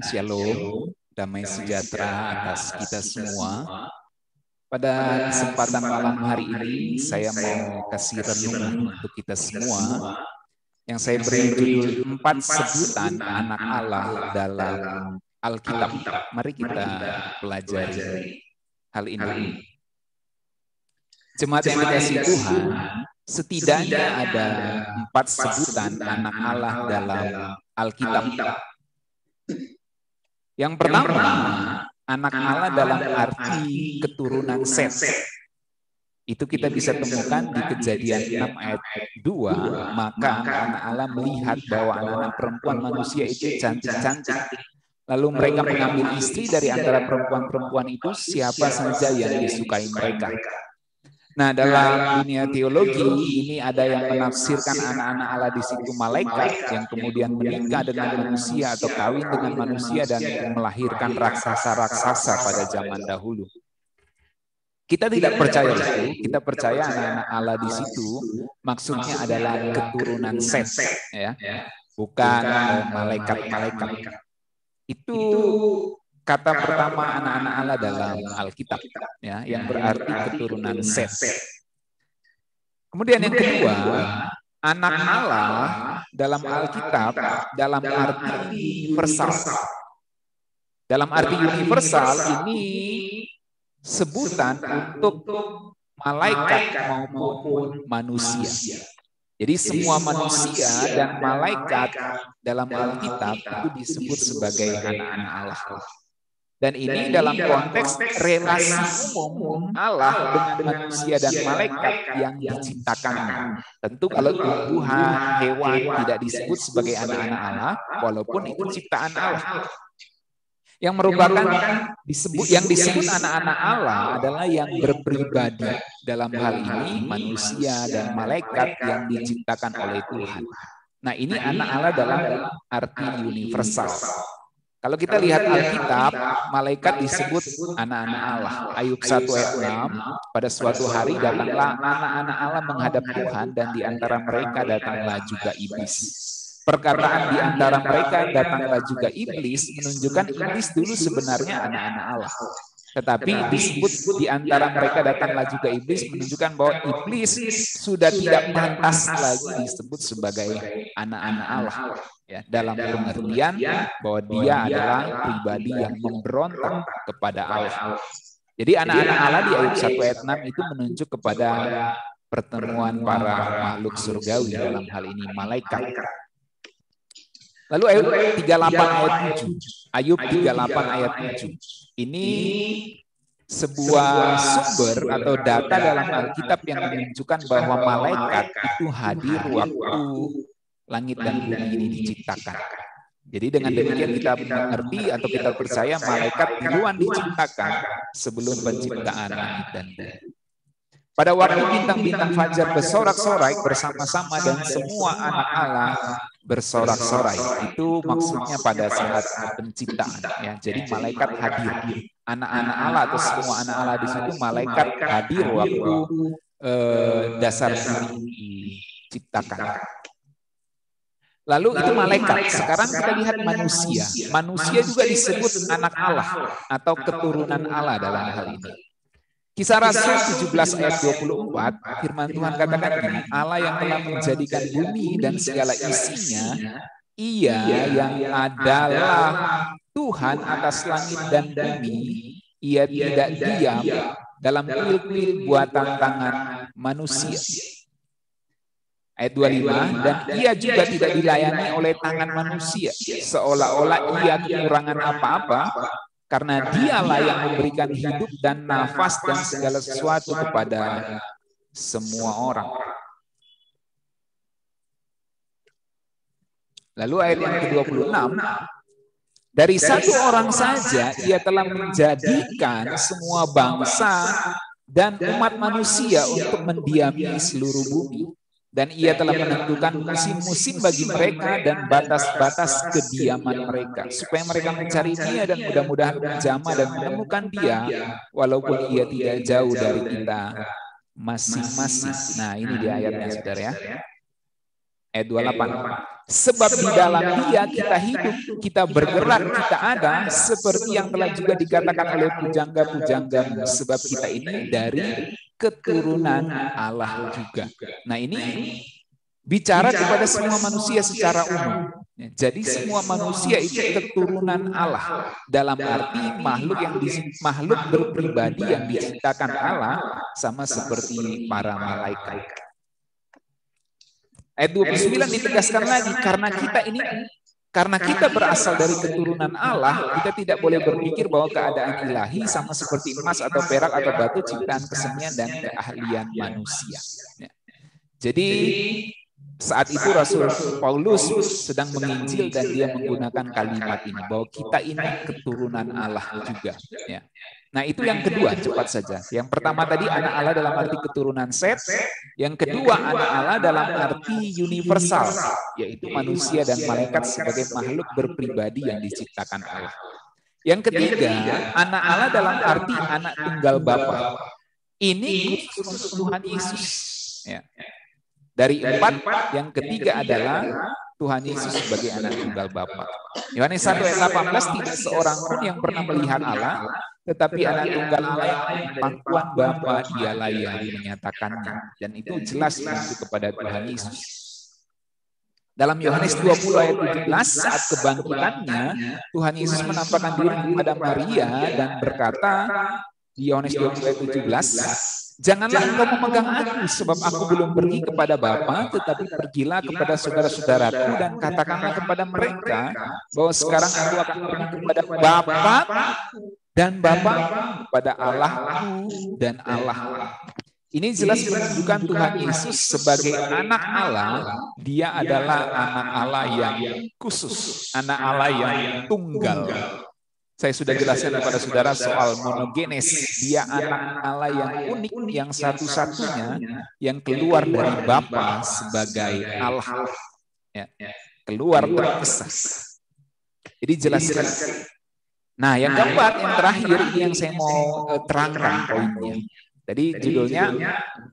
Shalom, damai sejahtera atas kita semua. Pada kesempatan malam hari ini, saya mau kasih renungan untuk kita semua. Yang saya beri judul 4 sebutan anak Allah dalam Alkitab. Mari kita pelajari hal ini. Jemaat yang dikasihi Tuhan, setidaknya ada 4 sebutan anak Allah dalam Alkitab. Yang pertama, anak Allah dalam arti keturunan Set. Itu kita bisa temukan di Kejadian 6 ayat 2, maka anak Allah melihat bahwa anak-anak perempuan manusia itu cantik-cantik. Lalu mereka mengambil istri dari antara perempuan-perempuan itu, siapa saja yang disukai mereka. Nah, dalam dunia teologi ini ada yang menafsirkan anak-anak Allah di situ malaikat yang kemudian menikah dengan manusia atau kawin dengan manusia dan melahirkan raksasa-raksasa pada zaman dahulu. Kita tidak percaya itu, kita percaya anak-anak Allah di situ maksudnya adalah keturunan Set, ya, bukan malaikat-malaikat. Itu kata pertama anak-anak Allah dalam Alkitab, ya, yang berarti keturunan Set. Kemudian yang kedua, anak Allah dalam Alkitab dalam arti universal. Dalam arti universal ini sebutan untuk malaikat maupun manusia. Jadi semua manusia dan malaikat dalam Alkitab itu disebut sebagai anak-anak Allah. Dan ini dalam konteks relasi umum Allah dengan manusia dan malaikat yang diciptakannya. Tentu kalau tumbuhan, hewan tidak disebut sebagai anak-anak Allah, walaupun itu ciptaan Allah. Yang merupakan yang disebut anak-anak Allah adalah yang berpribadi. Dalam hal ini manusia dan malaikat yang diciptakan oleh Tuhan. Nah, ini anak Allah dalam arti universal. Kalau kita lihat Alkitab, malaikat disebut anak-anak Allah. Ayub 1 ayat 6, pada suatu hari datanglah anak-anak Allah menghadap Tuhan dan di antara mereka datanglah juga iblis. Perkataan di antara mereka datanglah juga iblis menunjukkan iblis dulu sebenarnya anak-anak Allah. Tetapi disebut di antara mereka datanglah juga iblis menunjukkan bahwa iblis sudah tidak pantas lagi disebut sebagai anak-anak Allah. Ya, dalam pengertian bahwa dia adalah pribadi yang memberontak kepada Allah. Jadi anak-anak Allah di Ayub 1 ayat 6 itu menunjuk kepada pertemuan para makhluk surgawi, dalam hal ini malaikat. Lalu Ayub 38 ayat 7. Ayub 38 ayat 7. Ini sebuah sumber atau data dalam Alkitab yang menunjukkan bahwa malaikat itu hadir waktu langit dan bumi ini diciptakan. Jadi dengan demikian kita mengerti atau kita percaya malaikat duluan diciptakan sebelum penciptaan langit dan bumi. Pada waktu bintang-bintang fajar bersorak-sorai bersama-sama dan semua anak Allah bersorak-sorai. Itu maksudnya pada saat penciptaan. Ya. Jadi malaikat hadir. Anak-anak Allah atau semua anak Allah di situ malaikat hadir waktu dasar bumi diciptakan. Lalu itu malaikat. Sekarang kita lihat manusia. Manusia juga disebut anak Allah atau keturunan Allah dalam hal ini. Kisah Rasul 17 ayat 24, firman Tuhan katakan gini, Allah yang telah menjadikan bumi dan segala isinya, Ia yang adalah Tuhan atas langit dan bumi, Ia tidak diam dalam kuil-kuil buatan tangan manusia. Ayat 25, dan Ia juga tidak dilayani oleh tangan manusia, seolah-olah Ia kekurangan apa-apa, karena Dialah yang memberikan hidup dan nafas dan segala sesuatu kepada semua orang. Lalu ayat yang ke-26, dari satu orang saja Ia telah menjadikan semua bangsa dan umat manusia untuk mendiami seluruh bumi. Dan Ia telah menentukan musim-musim bagi mereka dan batas-batas kediaman mereka. Supaya mereka mencari Dia dan mudah-mudahan menjamah dan menemukan Dia, walaupun Ia tidak jauh dari kita masing-masing. Nah, ini di ayatnya, saudara ya. Ayat 28. Sebab di dalam Dia kita hidup, kita bergerak, kita ada, seperti yang telah juga dikatakan oleh pujangga-pujanggamu. Sebab kita ini dari keturunan Allah juga. Nah, ini bicara kepada semua manusia secara umum. Jadi semua manusia itu keturunan Allah. Dalam arti makhluk berpribadi yang diciptakan Allah sama seperti para malaikat. Ayat 29 ditegaskan lagi, karena kita berasal dari keturunan Allah, kita tidak boleh berpikir bahwa keadaan ilahi sama seperti emas atau perak atau batu ciptaan kesenian dan keahlian manusia. Jadi saat itu Rasul Paulus sedang menginjil dan dia menggunakan kalimat ini, bahwa kita ini keturunan Allah juga. Ya. Nah, itu yang kedua, cepat saja. Yang pertama tadi anak Allah dalam arti keturunan Set. Yang kedua anak Allah dalam arti universal, yaitu manusia dan malaikat sebagai makhluk berpribadi yang diciptakan Allah. Yang ketiga, anak Allah dalam arti anak tunggal Bapa. Ini khusus Tuhan Yesus. Ya. Dari 4, yang ketiga adalah Tuhan Yesus sebagai anak tunggal Bapa. Yohanes 1 ayat 18, tidak seorang pun yang pernah melihat Allah, tetapi anak tunggal Allah yang pangkuan Bapa dialah yang menyatakannya. Dan itu jelas menunjuk kepada Tuhan Yesus. Dalam Yohanes 20 ayat 17, saat kebangkitannya, Tuhan Yesus menampakkan diri kepada Maria dan berkata, di Yohanes 20 ayat 17, janganlah engkau memegang aku, sebab aku belum pergi kepada Bapa, tetapi pergilah kepada saudara-saudaraku dan katakanlah kepada mereka bahwa sekarang aku akan pergi kepada Bapa dan Bapa, kepada Allahku dan Allah. Ini jelas menunjukkan Tuhan Yesus sebagai anak Allah. Dia adalah anak Allah yang khusus, anak Allah yang tunggal. Saya sudah jelaskan kepada saudara soal monogenes. Dia anak Allah yang unik, yang satu-satunya yang keluar dari Bapa sebagai Allah. Ya, keluar terpisah. Jadi jelas sekali. Nah, yang keempat, yang terakhir, ini yang saya mau terangkan poinnya. Jadi judulnya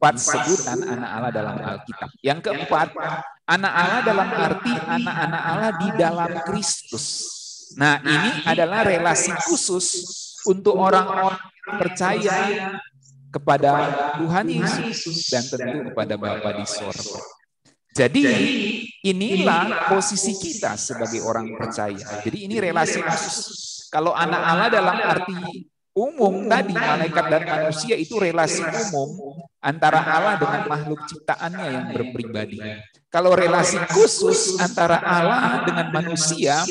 4 sebutan anak Allah dalam Alkitab. Yang keempat, anak Allah dalam arti anak-anak Allah di dalam Kristus. Nah, ini adalah relasi khusus untuk orang-orang yang percaya kepada Tuhan Yesus dan tentu kepada Bapa di sorga. Jadi inilah posisi kita sebagai orang percaya. Jadi ini relasi khusus. Kalau anak Allah dalam arti umum tadi, malaikat dan manusia itu relasi umum antara Allah dengan makhluk ciptaannya yang berpribadi. Kalau relasi khusus antara Allah dengan manusia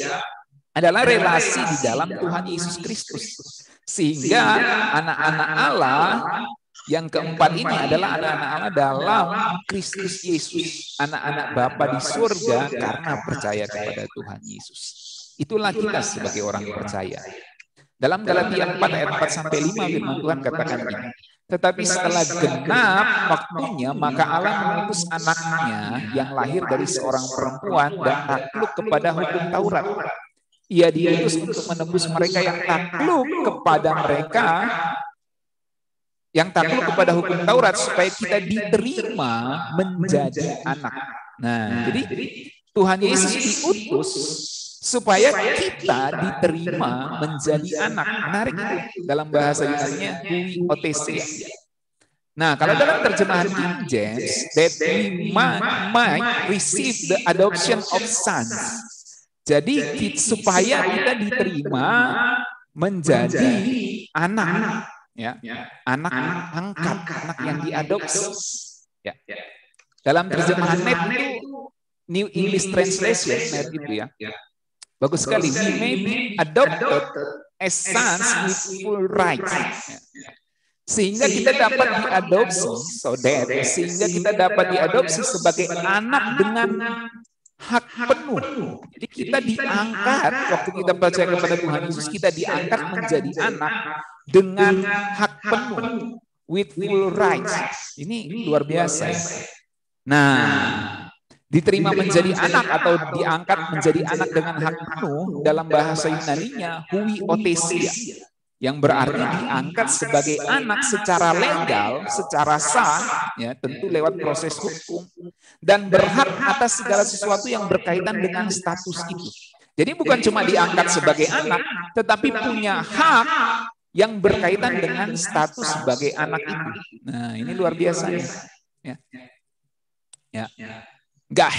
adalah relasi di dalam Tuhan Yesus Kristus. Sehingga anak-anak Allah yang keempat ini adalah anak-anak Allah dalam Kristus Yesus. Anak-anak Bapa di surga karena percaya kepada Tuhan Yesus. Itulah kita sebagai orang percaya. Dalam Galatia 4 ayat 4-5 firman Tuhan katakan ini. Tetapi setelah genap waktunya, maka Allah mengutus anaknya yang lahir dari seorang perempuan dan takluk kepada hukum Taurat. Ia diutus untuk menebus mereka yang takluk kepada hukum Taurat supaya kita diterima menjadi anak. Nah, jadi Tuhan Yesus diutus supaya kita diterima menjadi anak. Menarik itu. Dalam bahasa Yunani-nya huiothesia. Nah, kalau dalam terjemahan King James, that we might receive the adoption of sons. Jadi supaya kita diterima menjadi anak, ya, anak angkat, anak yang diadopsi. Ya. Dalam terjemahan NET itu New English Translation NET itu ya. Bagus sekali. We may be adopted as sons with full rights. Sehingga kita dapat diadopsi, sehingga kita dapat diadopsi sebagai anak dengan hak penuh. Jadi kita diangkat, waktu kita percaya kepada Tuhan Yesus, kita diangkat menjadi anak dengan hak penuh, with full rights. Ini luar biasa. Nah, diterima menjadi anak atau diangkat menjadi anak dengan hak penuh dalam bahasa Yunani-nya huiothesia. yang berarti diangkat sebagai anak secara legal, secara sah, ya tentu lewat proses hukum, dan berhak atas segala sesuatu yang berkaitan dengan status itu. Jadi bukan cuma diangkat sebagai anak, tetapi punya hak yang berkaitan dengan status sebagai anak itu. Nah, ini luar biasa ya. Ya. Nggak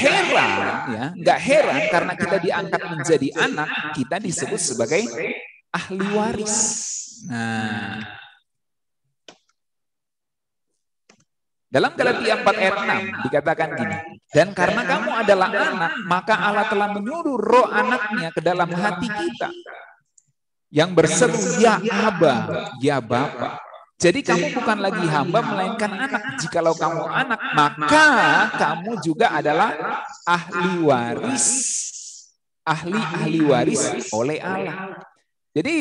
heran karena kita diangkat menjadi anak, kita disebut sebagai ahli waris. Nah, dalam Galatia 4 ayat 6 dikatakan gini, dan karena kamu adalah anak, maka Allah telah menyuruh roh anaknya ke dalam hati kita, yang berseru, ya Aba, ya Bapa. Jadi kamu bukan lagi hamba, melainkan anak. Jikalau kamu anak, maka kamu juga adalah ahli waris. Ahli waris oleh Allah. Jadi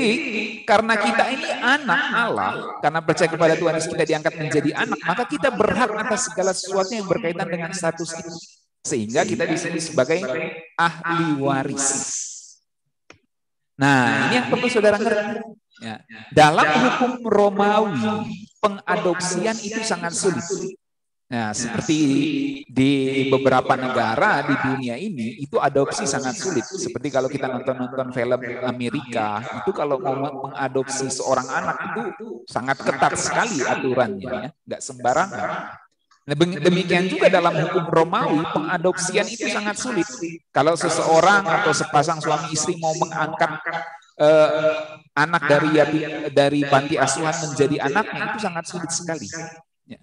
karena kita ini anak Allah, karena percaya kepada Tuhan Yesus kita diangkat menjadi anak, maka kita berhak atas segala sesuatu yang berkaitan dengan status itu. Sehingga kita disebut sebagai ahli waris. Nah, ini yang perlu saudara ngerti. Ya. Dalam hukum Romawi, pengadopsian itu sangat sulit. Nah, seperti di beberapa negara di dunia ini, itu adopsi sangat sulit. Seperti kalau kita nonton film Amerika, itu kalau mau mengadopsi seorang anak itu sangat ketat sekali aturannya, ya. Nggak sembarangan. Demikian juga dalam hukum Romawi, pengadopsian itu sangat sulit. Kalau seseorang atau sepasang suami istri mau mengangkat anak dari panti asuhan menjadi anaknya, itu sangat sulit sekali. Ya.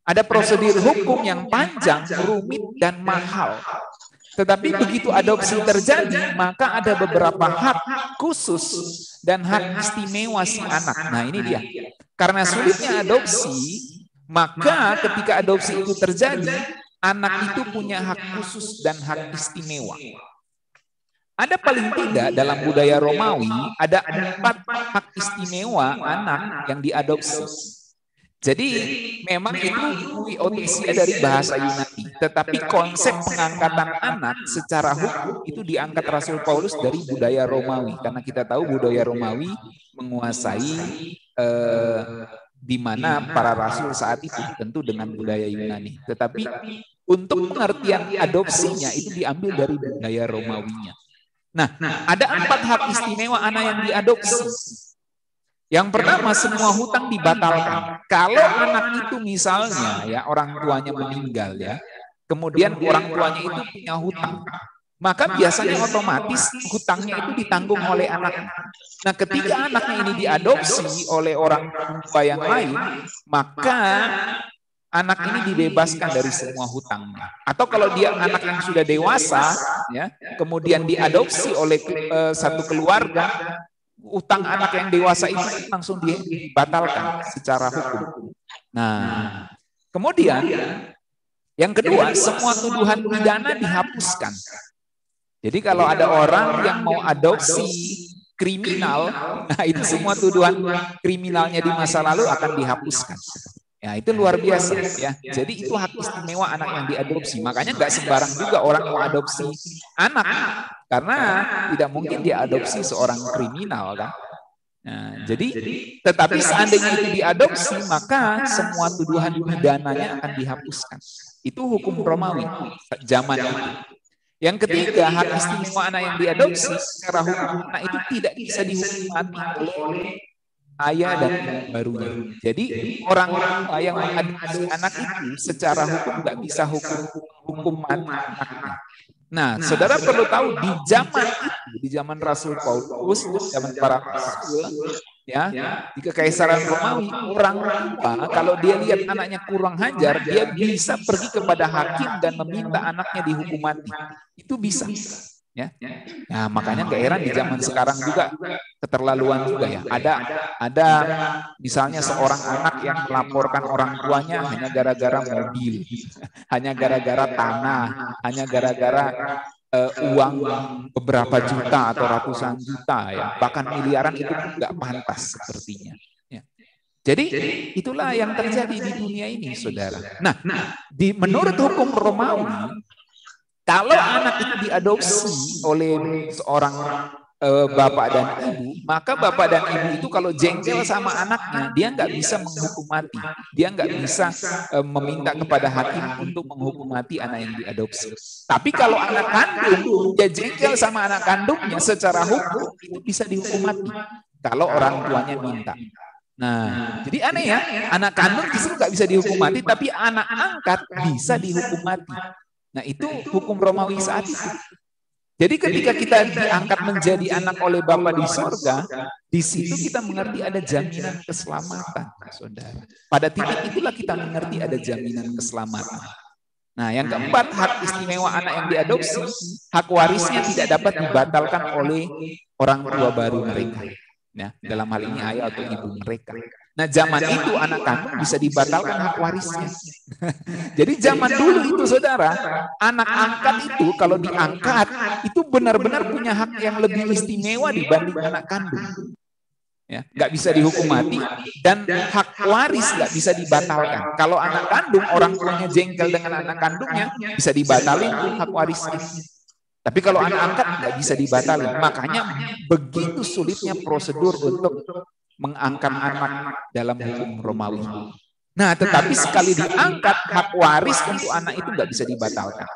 Ada prosedur hukum yang panjang, rumit, dan mahal. Tetapi begitu adopsi terjadi, maka ada beberapa hak khusus dan hak istimewa si anak. Nah, ini dia. Karena sulitnya adopsi, maka ketika adopsi itu terjadi, anak itu punya hak khusus dan hak istimewa. Ada paling tidak dalam budaya Romawi, ada 4 hak istimewa anak yang diadopsi. Jadi memang itu huiothesia dari bahasa Yunani. Tetapi konsep pengangkatan anak secara hukum itu diangkat Rasul Paulus dari budaya Romawi. Karena kita tahu budaya Romawi menguasai di mana para rasul saat itu tentu dengan budaya Yunani. Tetapi untuk pengertian adopsinya itu diambil dari budaya Romawinya. Nah, ada 4 hak istimewa anak yang diadopsi. Yang pertama, semua hutang dibatalkan. Kalau anak itu misalnya ya orang tuanya meninggal ya, kemudian orang tuanya itu punya hutang, maka biasanya otomatis hutangnya itu ditanggung oleh anaknya. Nah, ketika anaknya ini diadopsi oleh orang tua yang lain, maka anak ini dibebaskan dari semua hutangnya. Atau kalau dia anak yang sudah dewasa, ya, kemudian diadopsi oleh satu keluarga, utang anak yang dewasa itu langsung dibatalkan secara hukum. Nah, kemudian yang kedua, semua tuduhan pidana dihapuskan. Jadi kalau ada orang yang mau adopsi kriminal, nah itu semua tuduhan kriminalnya di masa lalu akan dihapuskan. Ya, itu luar biasa ya. Jadi itu hak istimewa anak yang diadopsi. Makanya nggak sembarang juga orang mau adopsi anak, karena tidak mungkin diadopsi seorang kriminal kan. Nah, jadi tetapi seandainya itu diadopsi, maka semua tuduhan pidananya akan dihapuskan. Itu hukum Romawi zaman itu. Yang ketiga, hak istimewa anak yang diadopsi secara hukum anak itu tidak bisa dihukum mati oleh ayah dan ibu barunya. Jadi orang tua yang mengadopsi anak itu secara hukum nggak bisa hukum mati anaknya. Nah, saudara perlu tahu di zaman itu, di zaman Rasul Paulus, zaman para rasul, ya, di kekaisaran Romawi, orang tua kalau dia lihat anaknya kurang ajar, dia bisa pergi kepada hakim dan meminta anaknya dihukum mati. Itu bisa. Ya. Nah, makanya nggak heran di zaman sekarang juga keterlaluan juga ya. Ada misalnya seorang anak yang melaporkan orang tuanya hanya gara-gara mobil, hanya gara-gara tanah, hanya gara-gara uang beberapa juta atau ratusan juta ya, bahkan miliaran, itu pun nggak pantas sepertinya. Ya. Jadi itulah yang terjadi di dunia ini, saudara. Nah, menurut hukum Romawi, kalau anak itu diadopsi oleh seorang bapak dan ibu, maka bapak dan ibu itu kalau jengkel sama anaknya, dia nggak bisa menghukum mati. Dia nggak bisa meminta kepada hakim untuk menghukum mati anak yang diadopsi. Tapi kalau anak kandung, dia jengkel sama anak kandungnya, secara hukum itu bisa dihukum mati kalau orang tuanya minta. Nah, jadi aneh ya, anak kandung justru nggak bisa dihukum mati, tapi anak angkat bisa dihukum mati. Nah, itu hukum Romawi saat itu. Jadi ketika kita diangkat menjadi anak oleh Bapa di sorga, di situ kita mengerti ada jaminan keselamatan, saudara. Pada titik itulah kita mengerti ada jaminan keselamatan. Nah, yang keempat, hak istimewa anak yang diadopsi, hak warisnya tidak dapat dibatalkan oleh orang tua baru mereka. Ya, dalam hal ini ayah atau ibu mereka. Nah, zaman itu anak kandung bisa dibatalkan hak warisnya. Jadi zaman dulu itu, saudara, anak angkat itu kalau diangkat itu benar-benar punya hak yang lebih istimewa dibanding anak kandung. Ya, nggak bisa dihukum mati dan hak waris nggak bisa dibatalkan. Kalau anak kandung orang tuanya jengkel dengan anak kandungnya bisa dibatalin tuh hak warisnya. Tapi kalau anak angkat nggak bisa dibatalin. Makanya begitu sulitnya prosedur untuk mengangkat anak dalam hukum Romawi. Nah, tetapi sekali diangkat, hak waris untuk anak itu nggak bisa dibatalkan.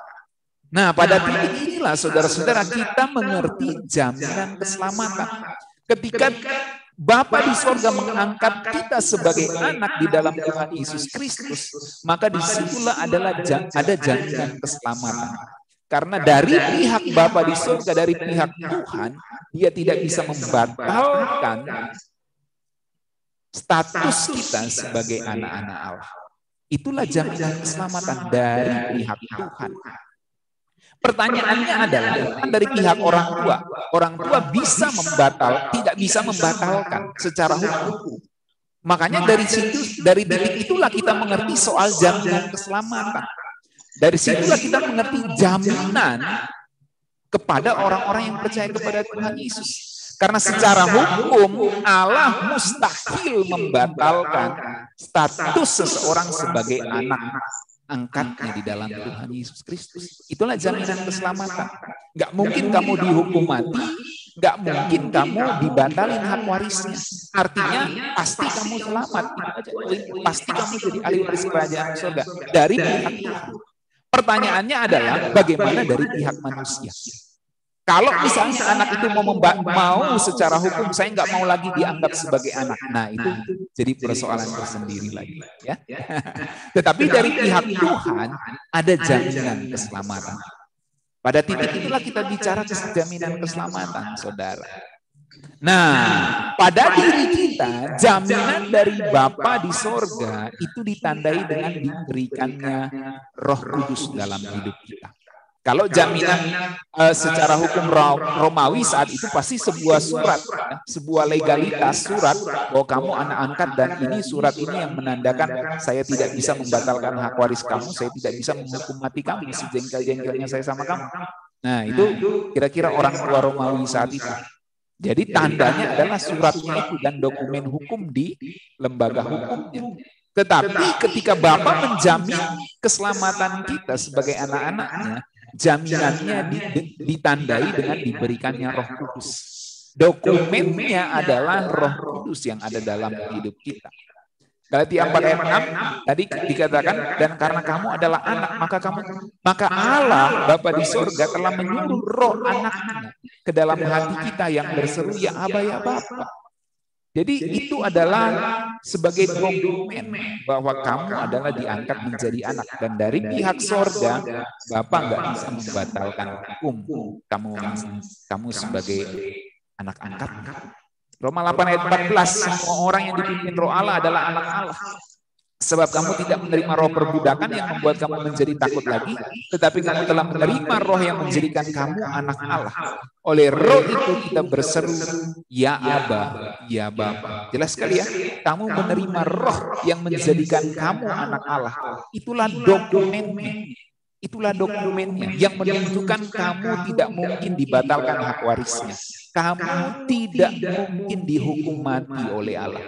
Nah, pada titik inilah, saudara-saudara, kita mengerti jaminan keselamatan. Ketika Bapa di sorga mengangkat kita sebagai anak di dalam Tuhan Yesus Kristus, maka disitulah ada jaminan keselamatan. Karena dari pihak Bapa di surga, dari pihak Tuhan, dia tidak bisa membatalkan status kita sebagai anak-anak Allah. Itulah jaminan keselamatan dari pihak Tuhan. Pertanyaannya adalah dari pihak orang tua. Orang tua tidak bisa membatalkan secara hukum. Makanya dari titik itulah kita mengerti soal jaminan keselamatan. Dari situlah kita mengerti jaminan kepada orang-orang yang percaya kepada Tuhan Yesus. Karena secara hukum Allah mustahil membatalkan status seseorang sebagai anak angkatnya di dalam Tuhan Yesus Kristus. Itulah jaminan keselamatan. Nggak mungkin kamu dihukum mati, nggak mungkin kamu dibatalin hak warisnya. Artinya pasti kamu selamat. Pasti kamu jadi ahli waris kerajaan surga dari pihak Tuhan. Pertanyaannya adalah bagaimana dari pihak manusia? Kalau misalnya anak itu mau secara hukum, saya nggak mau lagi dianggap sebagai anak. Nah, itu jadi persoalan tersendiri lagi. Ya. Tetapi dari pihak Tuhan ada jaminan keselamatan. Pada titik itulah kita bicara jaminan keselamatan, saudara. Nah, pada diri kita, jaminan dari Bapa di sorga itu ditandai dengan diberikannya Roh Kudus dalam hidup kita. Kalau jaminan secara hukum Romawi saat itu pasti sebuah surat, sebuah legalitas surat bahwa kamu anak angkat dan ini surat ini yang menandakan saya tidak bisa membatalkan hak waris kamu, saya tidak bisa menghukum mati kamu sejengkel-jengkelnya saya sama kamu. Nah, itu kira-kira orang tua Romawi saat itu. Jadi tandanya adalah suratnya itu dan dokumen hukum di lembaga hukumnya. Tetapi ketika Bapa menjamin keselamatan kita sebagai anak-anaknya, jaminannya ditandai dengan diberikannya Roh Kudus. Dokumennya adalah Roh Kudus yang ada dalam hidup kita. Galatia 4 ayat 6 tadi dikatakan, dan karena kamu adalah anak, maka Allah Bapa di surga telah menyuruh roh anaknya ke dalam hati kita yang berseru, ya Aba ya Bapa. Jadi itu adalah sebagai dokumen bahwa kamu adalah diangkat menjadi anak. Dan dari pihak sorga, Bapa nggak bisa membatalkan hukum kamu sebagai anak angkat. Roma 8 ayat 14, semua orang yang dipimpin roh Allah adalah anak Allah. Sebab kamu tidak menerima roh perbudakan yang membuat kamu menjadi takut lagi, tetapi kamu telah menerima roh yang menjadikan kamu anak Allah. Oleh roh itu kita berseru, ya Aba, ya Bapa. Jelas sekali ya, kamu menerima roh yang menjadikan kamu anak Allah. Itulah dokumennya. Itulah dokumennya yang menunjukkan kamu tidak mungkin dibatalkan hak warisnya. Kamu tidak mungkin dihukum mati oleh Allah.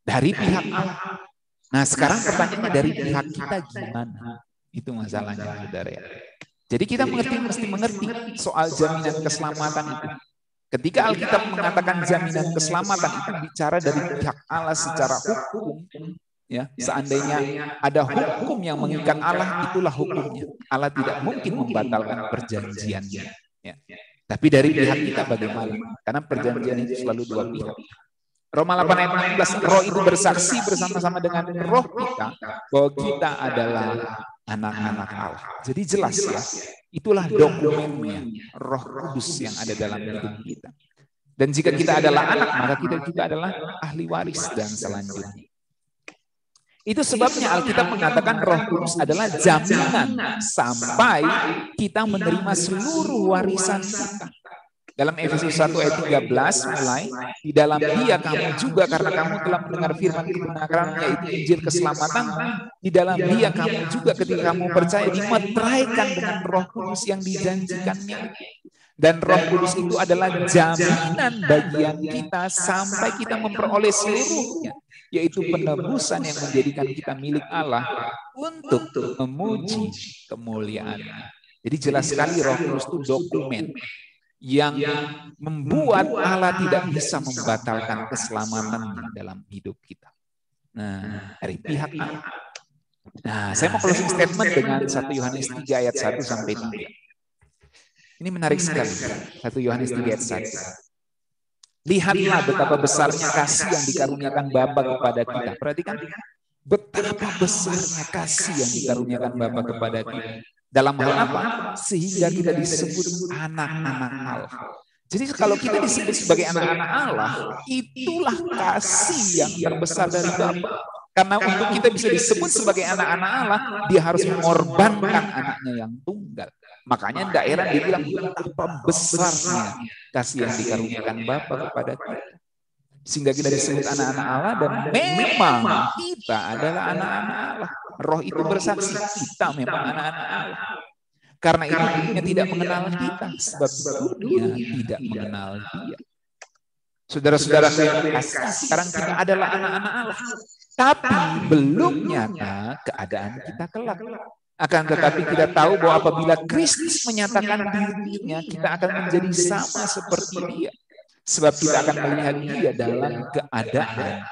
Dari pihak Allah. Nah, sekarang pertanyaannya dari pihak kita gimana? Itu masalahnya, saudara ya. Jadi kita mesti mengerti soal jaminan keselamatan itu. Ketika Alkitab mengatakan jaminan keselamatan itu bicara dari pihak Allah secara hukum, ya. Seandainya ada hukum yang mengikat Allah, itulah hukumnya. Allah tidak mungkin membatalkan perjanjiannya. Ya. Tapi dari pihak kita bagaimana? Karena perjanjian itu selalu dua pihak. Roma 8 ayat 16, roh itu bersaksi bersama-sama dengan roh kita bahwa kita adalah anak-anak Allah. Jadi jelas ya, itulah dokumennya, Roh Kudus yang ada dalam hidup kita. Dan jika kita adalah anak, maka kita juga adalah ahli waris dan selanjutnya. Itu sebabnya Alkitab mengatakan Roh Kudus adalah jaminan sampai kita menerima seluruh warisan kita. Dalam Efesus 1 ayat 13 mulai, di dalam Dia kamu juga karena kamu telah mendengar firman kebenaran yaitu Injil keselamatan, di dalam Dia kamu juga ketika kamu percaya dimeteraikan dengan Roh Kudus yang dijanjikannya. Dan Roh Kudus itu adalah jaminan bagian kita sampai kita memperoleh seluruhnya, yaitu penebusan yang menjadikan kita milik Allah untuk memuji kemuliaan-Nya. Jadi jelas sekali Roh Kudus itu dokumen yang membuat Allah tidak bisa membatalkan keselamatan dalam hidup kita. Nah, dari pihak Allah. Nah, saya mau closing statement dengan 1 Yohanes 3 ayat 1 sampai 3. Ini menarik sekali. 1 Yohanes 3 ayat 1. Lihatlah betapa besarnya kasih yang dikaruniakan Bapa kepada kita. Perhatikan, betapa besarnya kasih yang dikaruniakan Bapa kepada kita. Dalam hal apa? Sehingga kita disebut anak-anak Allah. Jadi kalau kita disebut sebagai anak-anak Allah, itulah kasih yang terbesar dari Bapa. Karena untuk kita bisa disebut sebagai anak-anak Allah, Dia harus mengorbankan anaknya yang tunggal. Makanya daerah dibilang betapa besarnya kasih yang dikaruniakan Bapa kepada kita. Sehingga kita disebut anak-anak Allah dan memang kita adalah anak-anak Allah. Roh itu bersaksi kita memang anak-anak Allah. Karena itu dunia tidak mengenal kita sebab dunia tidak mengenal Dia. Saudara-saudara yang kasih, sekarang kita adalah anak-anak Allah. Tapi belum nyata keadaan kita kelak. Akan tetapi kita tahu bahwa apabila Kristus menyatakan dirinya, kita akan menjadi sama seperti Dia. Sebab kita akan melihat Dia dalam keadaan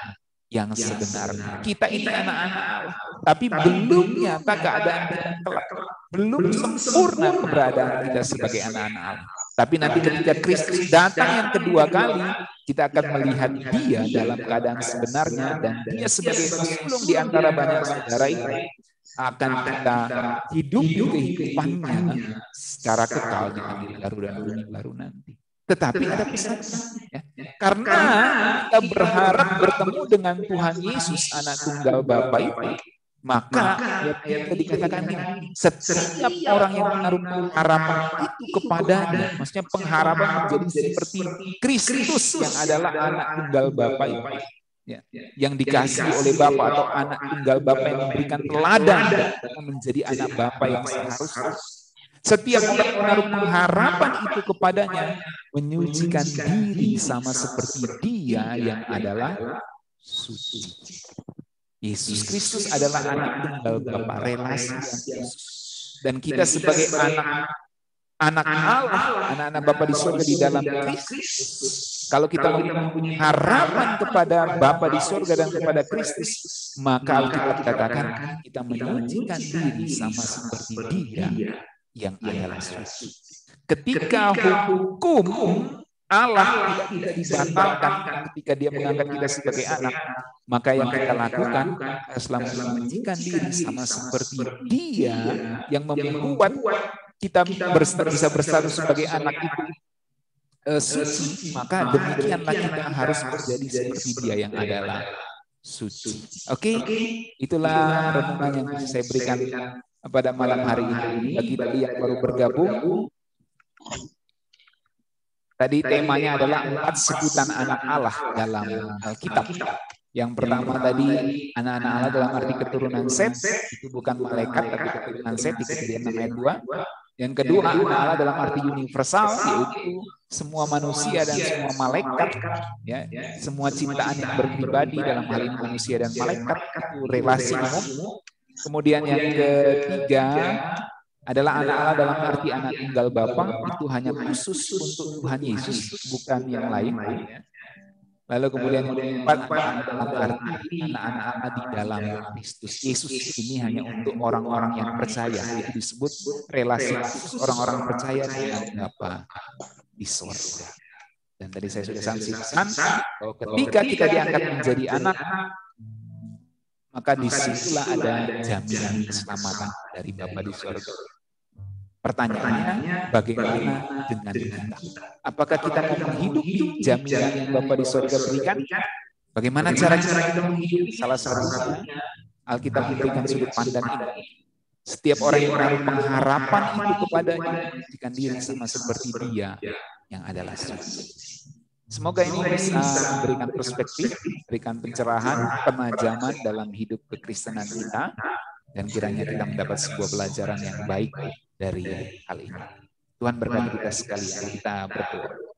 yang sebenarnya. Kita ini anak-anak Allah, tapi belum nyata keadaan kita kelak. Belum sempurna keberadaan kita sebagai anak-anak Allah. Tapi nanti ketika Kristus datang yang kedua kali, kita akan melihat Dia dalam keadaan sebenarnya dan Dia sebagai pesulung di antara banyak saudara itu akan kita hidupi kehidupannya secara kekal dengan baru dan bumi baru nanti. Tetapi ada pesannya, ya. Karena kita berharap bertemu dengan Tuhan Yesus, anak tunggal Bapa itu, maka kita dikatakan ini, setiap orang yang menaruh harapan itu kepadanya, maksudnya pengharapan menjadi seperti Kristus yang adalah anak tunggal Bapa itu, ya, yang dikasihi oleh Bapa atau anak tunggal Bapa yang memberikan teladan dan menjadi anak Bapa yang seharusnya. Setiap orang menaruh pengharapan itu kepadanya menyucikan diri sama seperti Dia yang adalah suci. Yesus Kristus adalah anak tunggal Bapa, relasi yang khusus. Dan kita sebagai anak Allah, anak-anak Bapa di surga di dalam Kristus, kalau kita mempunyai harapan kepada Bapa di surga dan kepada Kristus, maka Alkitab katakan kita menyucikan diri sama seperti Dia yang adalah suci. Ketika hukum Allah tidak dibatalkan ketika Dia mengangkat kita sebagai anak, maka yang kita lakukan adalah menyucikan diri sama seperti Dia yang membuat kita bisa berstatus sebagai anak itu suci. Maka demikianlah kita harus menjadi seperti Dia yang adalah suci. Oke, itulah renungan yang bisa saya berikan pada malam hari ini bagi yang baru bergabung. Tadi temanya adalah 4 sebutan anak Allah dalam Alkitab. Yang pertama tadi anak-anak Allah dalam arti keturunan Set, itu bukan malaikat tapi keturunan Set di Kejadian 6 ayat 2. Yang kedua anak Allah dalam arti universal, yaitu semua manusia dan semua malaikat, ya, semua ciptaan yang berpribadi dalam hal ini manusia dan malaikat, itu relasi umum. Kemudian yang ketiga adalah anak Allah dalam arti anak tunggal Bapa, itu hanya khusus untuk Tuhan Yesus, bukan yang lain. Lalu kemudian dalam arti anak-anak Allah di dalam Kristus Yesus, ini hanya untuk orang-orang yang percaya. Itu disebut relasi khusus orang-orang percaya dengan Bapa di sorga. Dan tadi saya sudah sampaikan bahwa ketika kita diangkat menjadi anak, maka disitulah ada jaminan keselamatan dari Bapa di sorga. Pertanyaannya, bagaimana dengan kita? Apakah kita mau menghidupi jaminan yang Bapa di sorga berikan? Bagaimana cara kita menghidupi? Salah satunya, Alkitab memberikan sudut pandang ini. Setiap orang yang menaruh pengharapan itu kepadanya, menjadikan diri sama seperti Dia yang adalah suci. Semoga ini bisa memberikan perspektif, memberikan pencerahan, penajaman dalam hidup kekristenan kita, dan kiranya kita mendapat sebuah pelajaran yang baik dari hal ini. Tuhan berkati kita sekalian. Kita berdoa.